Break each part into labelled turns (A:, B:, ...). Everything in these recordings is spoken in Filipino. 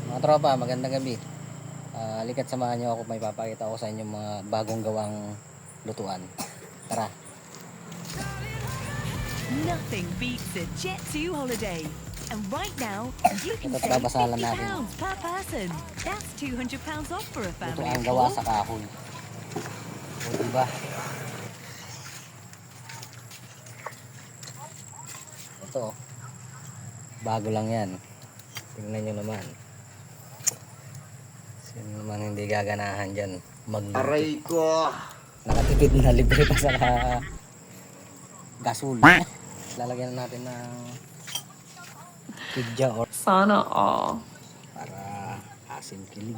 A: Mga tropa, magandang gabi. Halika't samahan nyo ako, may papakita ko sa inyo mga bagong gawang lutuan. Tara.
B: Nothing beats a Jet2 holiday. And right now, you can
A: Ito't
B: save
A: babasalan
B: £50
A: natin.
B: per person. That's £200 off for a family
A: Lutuan
B: of
A: gawa
B: 4.
A: sa kahoy. O diba? Ito, bago lang yan. Tingnan nyo naman. Sino naman hindi gaganahan dyan magluto.
C: Aray ko!
A: Nakatipid na, libre pa sa gasol. Lalagyan na natin ng pidya or
D: Sana all.
A: para asim kilig.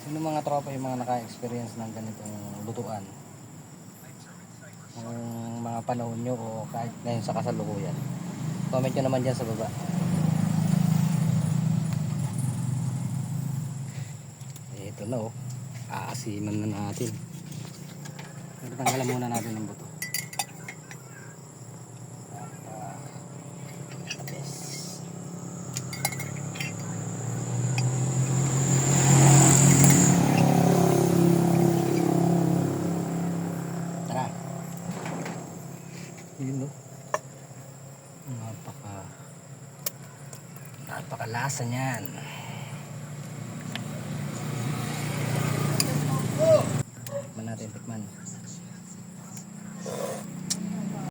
A: Sino mga tropa yung mga naka-experience ng ganitong lutuan? Yung mga panahon nyo o kahit ngayon sa kasalukuyan. Comment nyo naman dyan sa baba. Ito na oh. Aasiman na natin. Pero tanggalan muna natin ng buto. Tapos tara. Yun no. Napakalasa niyan. Tikman natin, tikman.